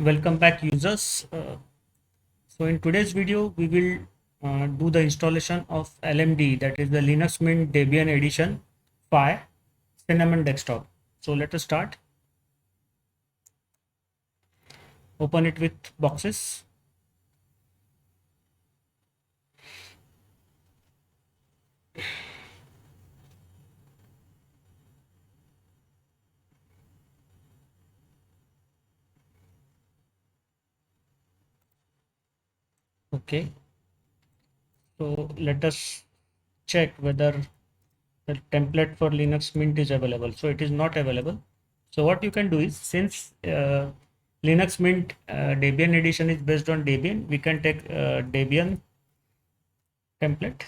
Welcome back, users. So in today's video we will do the installation of LMDE, that is the Linux Mint Debian Edition 5 Cinnamon desktop. So let us start. Open it with boxes. Okay, so let us check whether the template for Linux Mint is available. So it is not available. So what you can do is, since Linux Mint Debian Edition is based on Debian, we can take Debian template.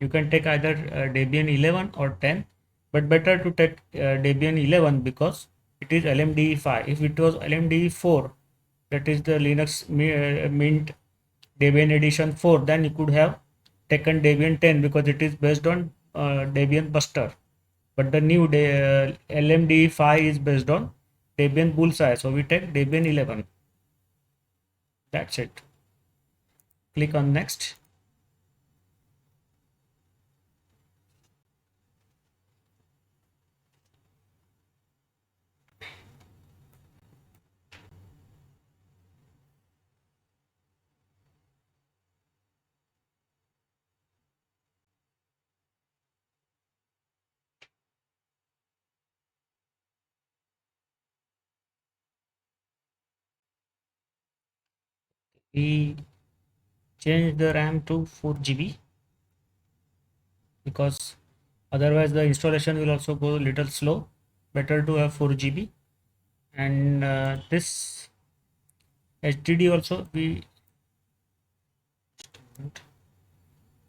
You can take either Debian 11 or 10, but better to take Debian 11 because it is LMDE 5. If it was LMDE 4, that is the Linux Mint Debian Edition 4, then you could have taken Debian 10 because it is based on Debian Buster. But the new LMDE 5 is based on Debian Bullseye, so we take Debian 11. That's it. Click on next. We change the RAM to 4 GB because otherwise the installation will also go a little slow. Better to have 4 GB. And this HDD also we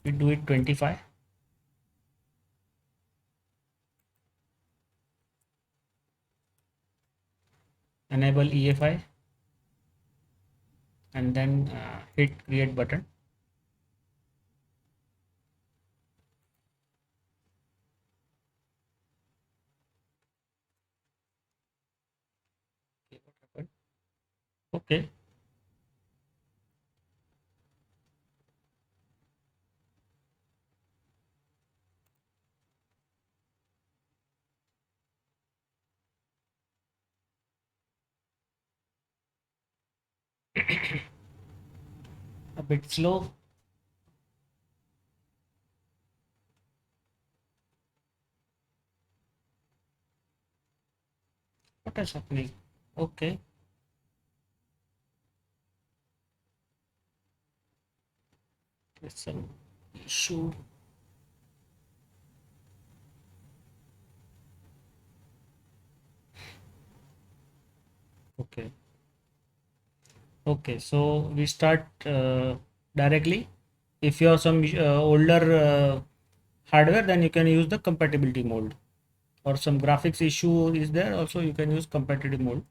do it 25. Enable EFI and then hit create button. Okay, a bit slow. What is happening? Okay, there's some issue. Okay, okay, so we start directly. If you have some older hardware, then you can use the compatibility mode, or some graphics issue is there, also you can use compatibility mode.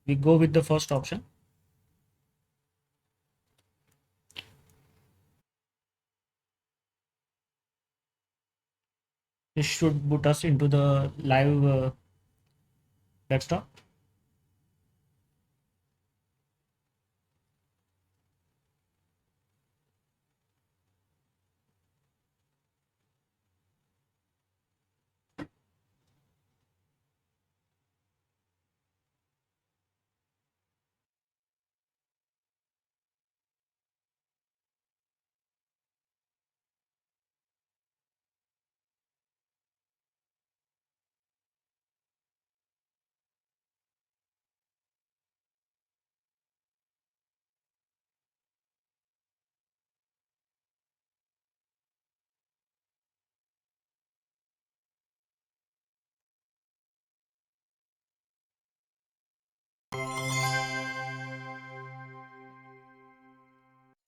We go with the first option. This should boot us into the live desktop.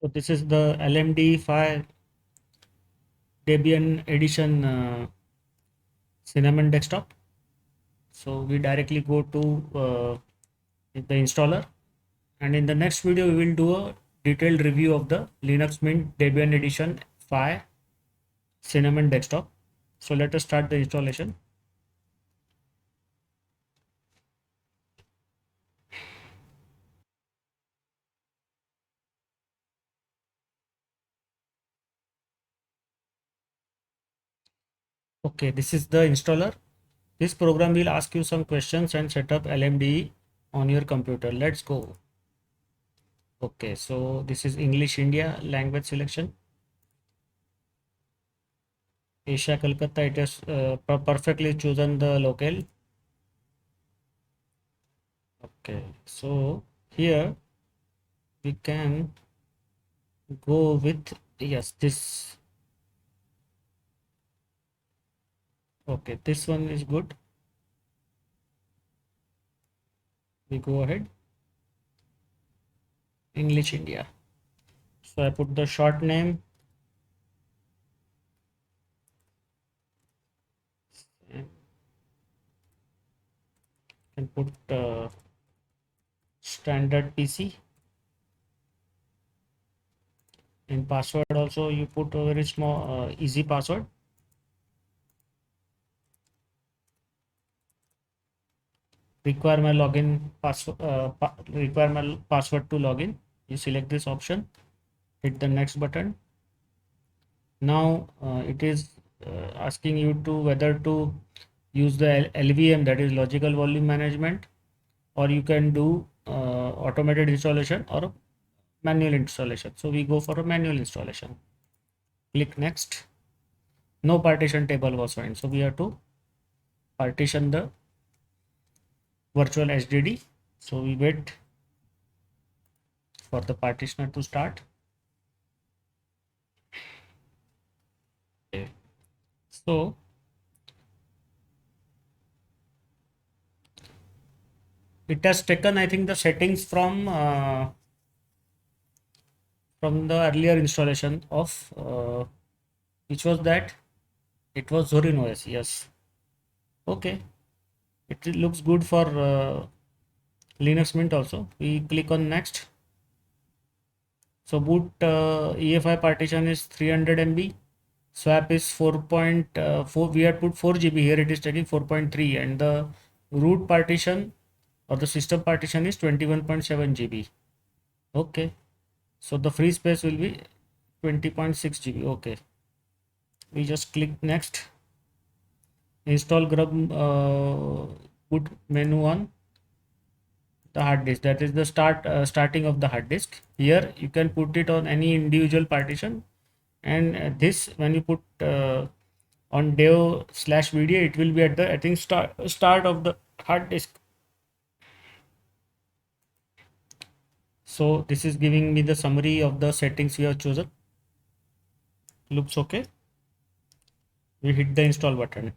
So this is the LMD5 Debian Edition Cinnamon desktop. So we directly go to the installer, and in the next video we will do a detailed review of the Linux Mint Debian Edition 5 Cinnamon desktop. So let us start the installation. Okay, this is the installer. This program will ask you some questions and set up LMDE on your computer. Let's go. Okay, so this is English India language selection. Asia Calcutta, it has perfectly chosen the locale. Okay, so here we can go with, yes, this. Okay, this one is good. We go ahead. English India. So I put the short name and put standard PC. In password also you put a very small easy password. Require my login password, require my password to login. You select this option, hit the next button. Now it is asking you to whether to use the LVM, that is logical volume management, or you can do automated installation or manual installation. So we go for a manual installation. Click next. No partition table was found, so we have to partition the virtual HDD. So we wait for the partitioner to start. Okay. So it has taken, I think, the settings from the earlier installation of which was that, it was Zorin OS. Yes. Okay. It looks good for Linux Mint also. We click on next. So boot EFI partition is 300 MB. Swap is 4.4. We had put 4 GB. Here it is taking 4.3, and the root partition or the system partition is 21.7 GB. Okay. So the free space will be 20.6 GB. Okay. We just click next. Install grub boot menu on the hard disk. That is the starting of the hard disk. Here you can put it on any individual partition, and this when you put on dev/video, it will be at the, I think, start of the hard disk. So this is giving me the summary of the settings we have chosen. Looks okay. We hit the install button.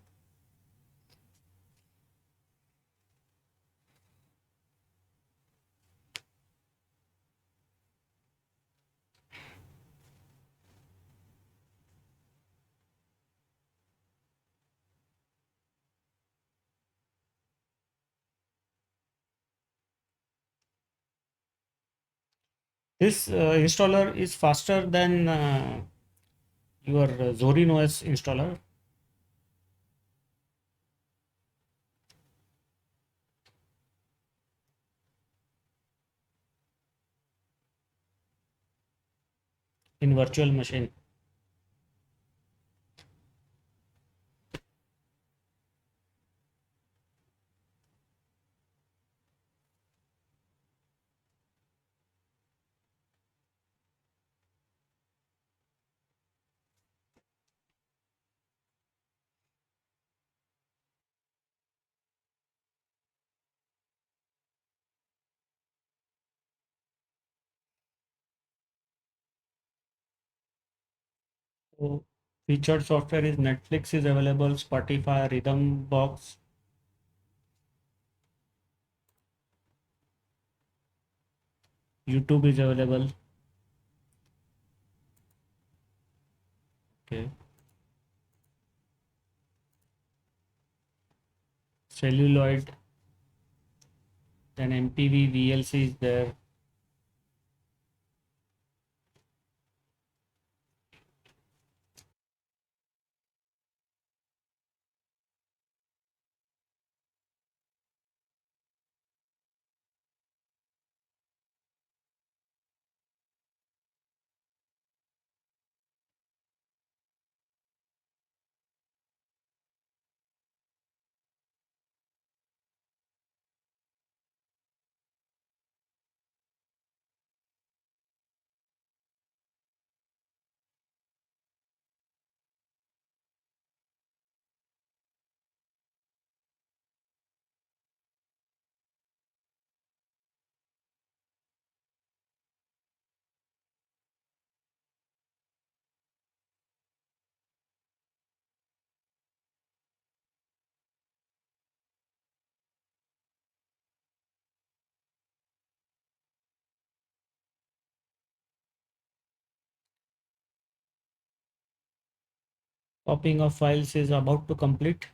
This installer is faster than your Zorin OS installer. In virtual machine. So featured software is Netflix is available, Spotify, Rhythm Box, YouTube is available. Okay. Celluloid, then MTV, VLC is there. Copying of files is about to complete.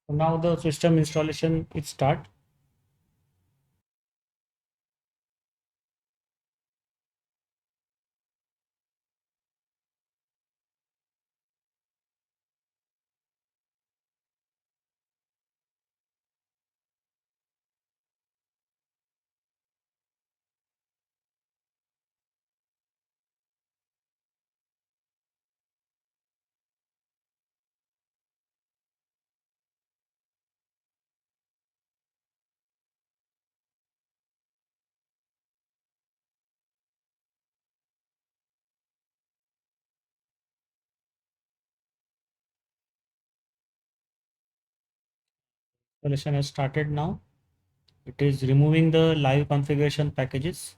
So now the system installation is start. Installation has started now. It is removing the live configuration packages.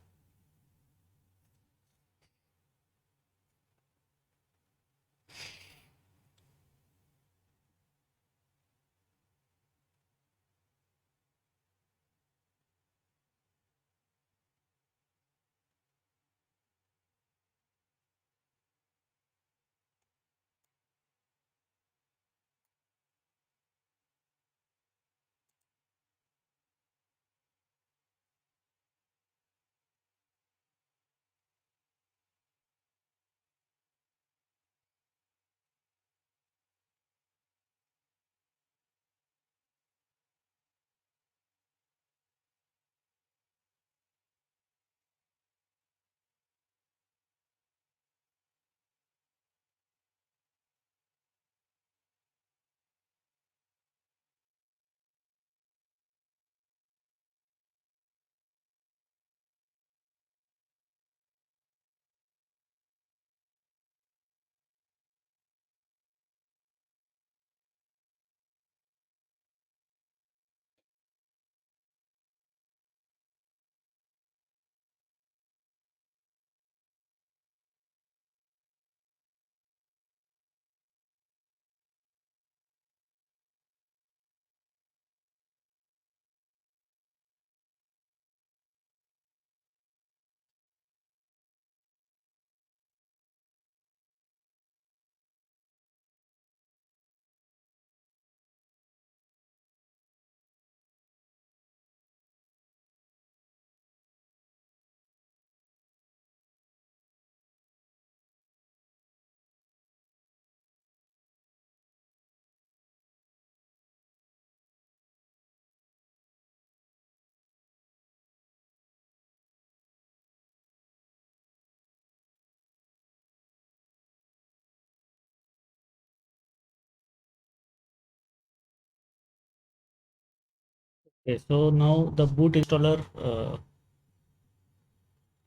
Okay, so now the boot installer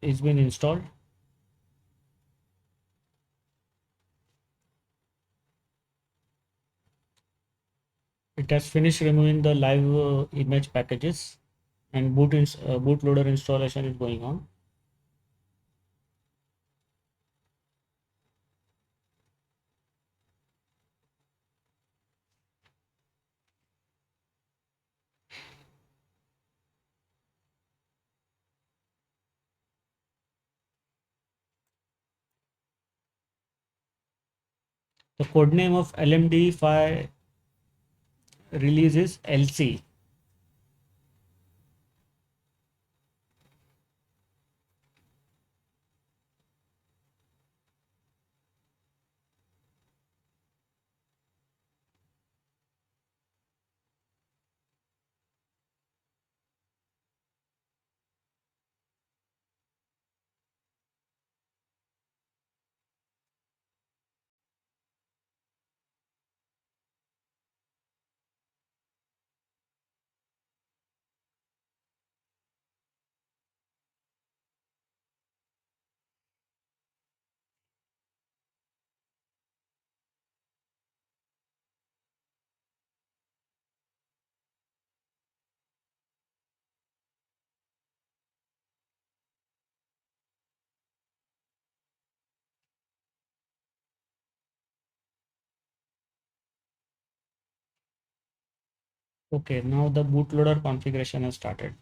is been installed. It has finished removing the live image packages, and bootloader installation is going on. The code name of LMDE file release is LC. Okay, now the bootloader configuration has started.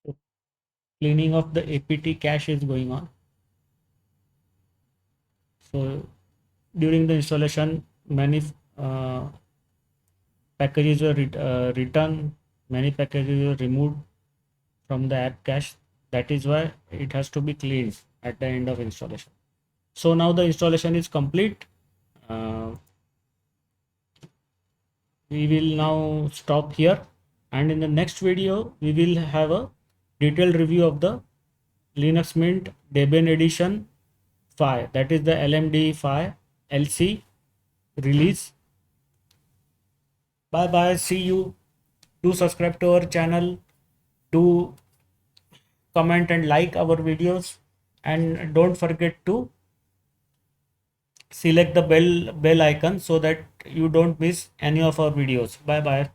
So cleaning of the APT cache is going on. So during the installation, many packages were returned, many packages were removed from the app cache. That is why it has to be cleaned at the end of installation. So now the installation is complete. Uh, we will now stop here, and in the next video we will have a detailed review of the Linux Mint Debian Edition file, that is the LMDE file LC release. Bye bye, see you. Do subscribe to our channel, do comment and like our videos, and don't forget to select the bell icon so that you don't miss any of our videos. Bye bye.